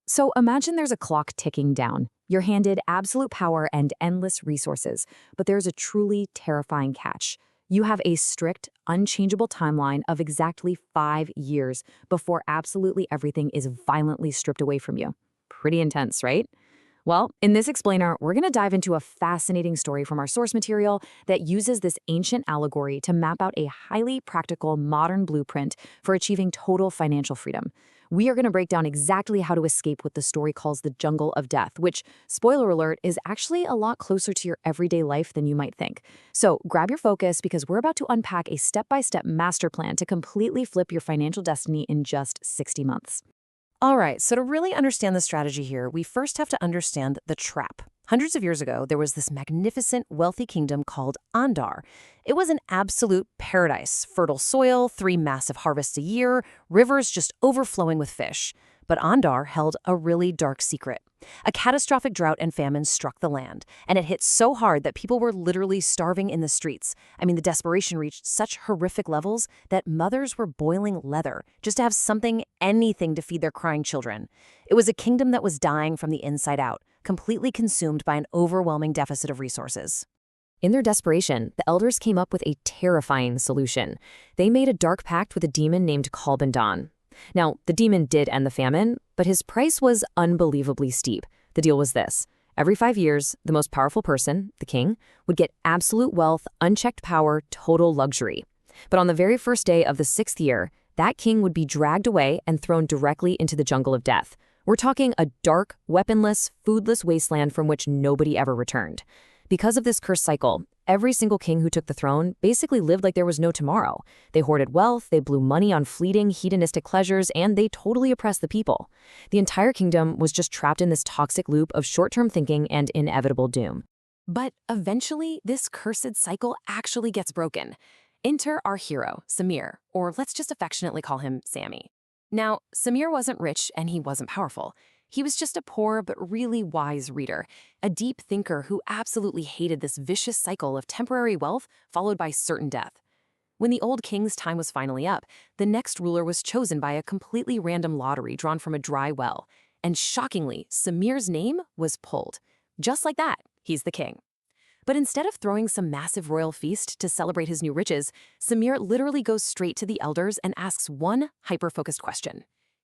So imagine there's a clock ticking down. You're handed absolute power and endless resources, but there's a truly terrifying catch. You have a strict, unchangeable timeline of exactly 5 years before absolutely everything is violently stripped away from you. Pretty intense, right? Well, in this explainer, we're going to dive into a fascinating story from our source material that uses this ancient allegory to map out a highly practical modern blueprint for achieving total financial freedom. We are going to break down exactly how to escape what the story calls the jungle of death, which, spoiler alert, is actually a lot closer to your everyday life than you might think. So grab your focus because we're about to unpack a step-by-step master plan to completely flip your financial destiny in just 60 months. All right, so to really understand the strategy here, we first have to understand the trap. Hundreds of years ago, there was this magnificent, wealthy kingdom called Andar. It was an absolute paradise. Fertile soil, 3 massive harvests a year, rivers just overflowing with fish. But Andar held a really dark secret. A catastrophic drought and famine struck the land, and it hit so hard that people were literally starving in the streets. I mean, the desperation reached such horrific levels that mothers were boiling leather just to have something, anything to feed their crying children. It was a kingdom that was dying from the inside out, completely consumed by an overwhelming deficit of resources. In their desperation, the elders came up with a terrifying solution. They made a dark pact with a demon named Kalbandan. Now, the demon did end the famine, but his price was unbelievably steep. The deal was this. Every 5 years, the most powerful person, the king, would get absolute wealth, unchecked power, total luxury. But on the very first day of the 6th year, that king would be dragged away and thrown directly into the jungle of death. We're talking a dark, weaponless, foodless wasteland from which nobody ever returned. Because of this cursed cycle, every single king who took the throne basically lived like there was no tomorrow. They hoarded wealth, they blew money on fleeting, hedonistic pleasures, and they totally oppressed the people. The entire kingdom was just trapped in this toxic loop of short-term thinking and inevitable doom. But eventually, this cursed cycle actually gets broken. Enter our hero, Samir, or let's just affectionately call him Sammy. Now, Samir wasn't rich and he wasn't powerful. He was just a poor but really wise reader, a deep thinker who absolutely hated this vicious cycle of temporary wealth followed by certain death. When the old king's time was finally up, the next ruler was chosen by a completely random lottery drawn from a dry well. And shockingly, Samir's name was pulled. Just like that, he's the king. But instead of throwing some massive royal feast to celebrate his new riches, Samir literally goes straight to the elders and asks one hyper-focused question.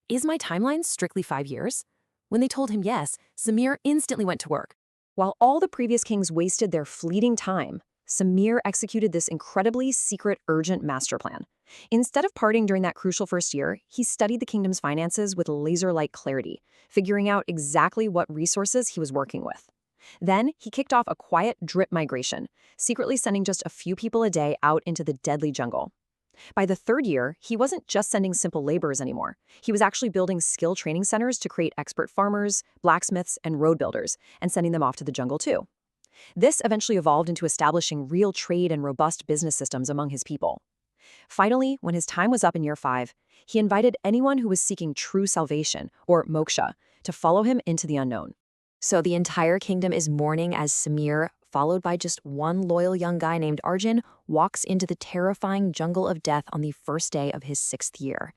Is my timeline strictly 5 years? When they told him yes, Samir instantly went to work. While all the previous kings wasted their fleeting time, Samir executed this incredibly secret, urgent master plan. Instead of partying during that crucial first year, he studied the kingdom's finances with laser-like clarity, figuring out exactly what resources he was working with. Then, he kicked off a quiet drip migration, secretly sending just a few people a day out into the deadly jungle. By the 3rd year, he wasn't just sending simple laborers anymore. He was actually building skill training centers to create expert farmers, blacksmiths, and road builders, and sending them off to the jungle too. This eventually evolved into establishing real trade and robust business systems among his people. Finally, when his time was up in year 5, he invited anyone who was seeking true salvation, or moksha, to follow him into the unknown. So the entire kingdom is mourning as Samir, followed by just one loyal young guy named Arjun, walks into the terrifying jungle of death on the first day of his 6th year.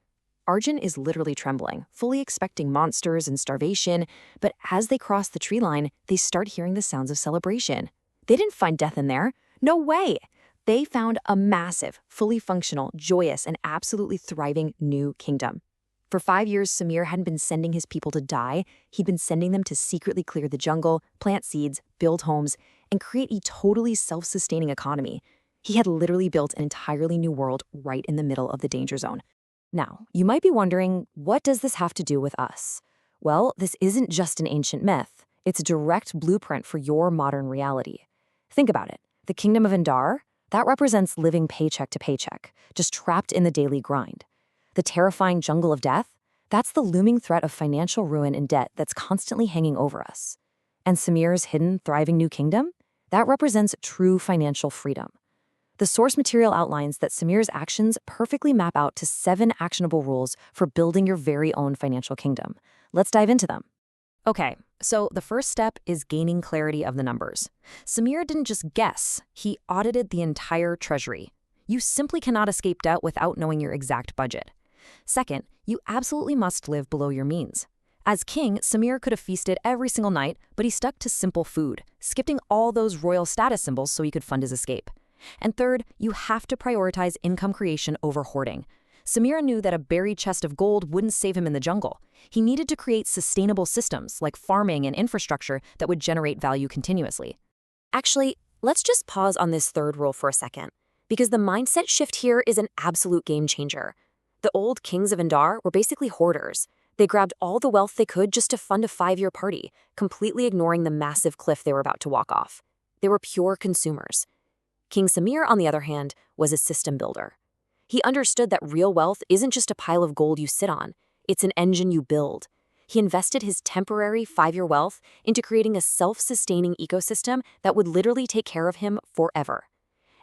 Arjun is literally trembling, fully expecting monsters and starvation, but as they cross the tree line, they start hearing the sounds of celebration. They didn't find death in there. No way! They found a massive, fully functional, joyous, and absolutely thriving new kingdom. For 5 years, Samir hadn't been sending his people to die. He'd been sending them to secretly clear the jungle, plant seeds, build homes, and create a totally self-sustaining economy. He had literally built an entirely new world right in the middle of the danger zone. Now, you might be wondering, what does this have to do with us? Well, this isn't just an ancient myth. It's a direct blueprint for your modern reality. Think about it. The kingdom of Andar, that represents living paycheck to paycheck, just trapped in the daily grind. The terrifying jungle of death, that's the looming threat of financial ruin and debt that's constantly hanging over us. And Samir's hidden, thriving new kingdom, that represents true financial freedom. The source material outlines that Samir's actions perfectly map out to 7 actionable rules for building your very own financial kingdom. Let's dive into them. Okay, so the first step is gaining clarity of the numbers. Samir didn't just guess, he audited the entire treasury. You simply cannot escape debt without knowing your exact budget. Second, you absolutely must live below your means. As king, Samir could have feasted every single night, but he stuck to simple food, skipping all those royal status symbols so he could fund his escape. And third, you have to prioritize income creation over hoarding. Samir knew that a buried chest of gold wouldn't save him in the jungle. He needed to create sustainable systems like farming and infrastructure that would generate value continuously. Actually, let's just pause on this third rule for a second, because the mindset shift here is an absolute game changer. The old kings of Indar were basically hoarders. They grabbed all the wealth they could just to fund a 5-year party, completely ignoring the massive cliff they were about to walk off. They were pure consumers. King Samir, on the other hand, was a system builder. He understood that real wealth isn't just a pile of gold you sit on, it's an engine you build. He invested his temporary 5-year wealth into creating a self-sustaining ecosystem that would literally take care of him forever.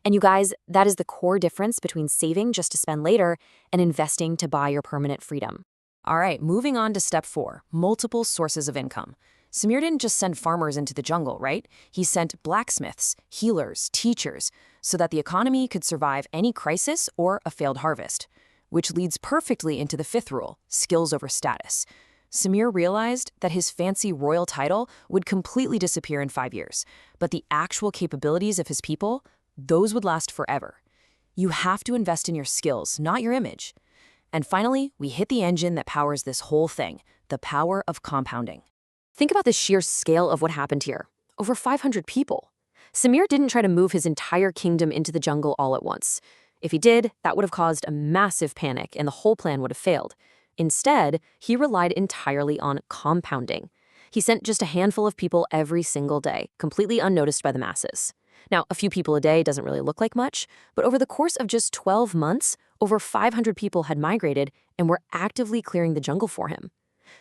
And you guys, that is the core difference between saving just to spend later and investing to buy your permanent freedom. All right, moving on to step 4, multiple sources of income. Samir didn't just send farmers into the jungle, right? He sent blacksmiths, healers, teachers, so that the economy could survive any crisis or a failed harvest. Which leads perfectly into the 5th rule, skills over status. Samir realized that his fancy royal title would completely disappear in 5 years, but the actual capabilities of his people, those would last forever. You have to invest in your skills, not your image. And finally, we hit the engine that powers this whole thing, the power of compounding. Think about the sheer scale of what happened here. Over 500 people. Samir didn't try to move his entire kingdom into the jungle all at once. If he did, that would have caused a massive panic and the whole plan would have failed. Instead, he relied entirely on compounding. He sent just a handful of people every single day, completely unnoticed by the masses. Now, a few people a day doesn't really look like much, but over the course of just 12 months, over 500 people had migrated and were actively clearing the jungle for him.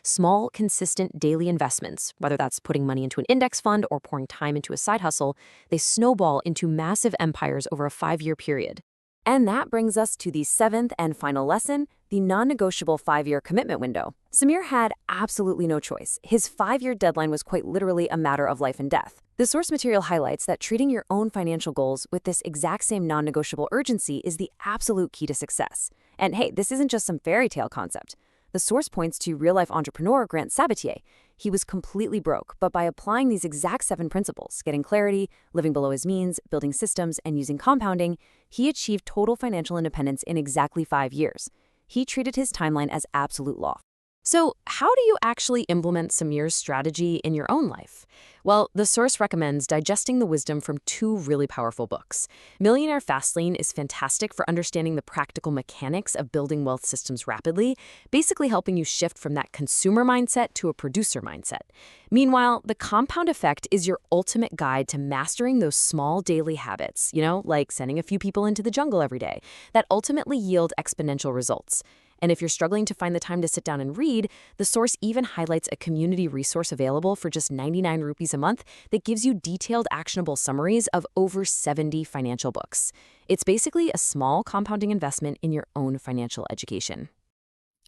Small, consistent daily investments, whether that's putting money into an index fund or pouring time into a side hustle, they snowball into massive empires over a 5-year period. And that brings us to the 7th and final lesson, the non-negotiable 5-year commitment window. Samir had absolutely no choice. His 5-year deadline was quite literally a matter of life and death. The source material highlights that treating your own financial goals with this exact same non-negotiable urgency is the absolute key to success. And hey, this isn't just some fairy tale concept. The source points to real-life entrepreneur Grant Sabatier. He was completely broke, but by applying these exact 7 principles, getting clarity, living below his means, building systems, and using compounding, he achieved total financial independence in exactly 5 years. He treated his timeline as absolute law. So, how do you actually implement Samir's strategy in your own life? Well, the source recommends digesting the wisdom from 2 really powerful books. Millionaire Fastlane is fantastic for understanding the practical mechanics of building wealth systems rapidly, basically helping you shift from that consumer mindset to a producer mindset. Meanwhile, The Compound Effect is your ultimate guide to mastering those small daily habits, like sending a few people into the jungle every day, that ultimately yield exponential results. And if you're struggling to find the time to sit down and read, the source even highlights a community resource available for just 99 rupees a month that gives you detailed, actionable summaries of over 70 financial books. It's basically a small compounding investment in your own financial education.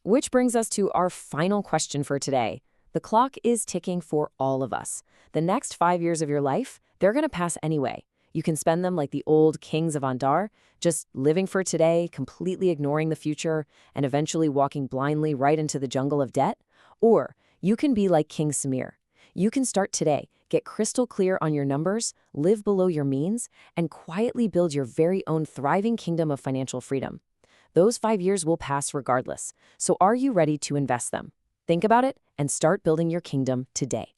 Which brings us to our final question for today. The clock is ticking for all of us. The next 5 years of your life, they're going to pass anyway. You can spend them like the old kings of Andar, just living for today, completely ignoring the future, and eventually walking blindly right into the jungle of debt. Or you can be like King Samir. You can start today, get crystal clear on your numbers, live below your means, and quietly build your very own thriving kingdom of financial freedom. Those 5 years will pass regardless. So are you ready to invest them? Think about it and start building your kingdom today.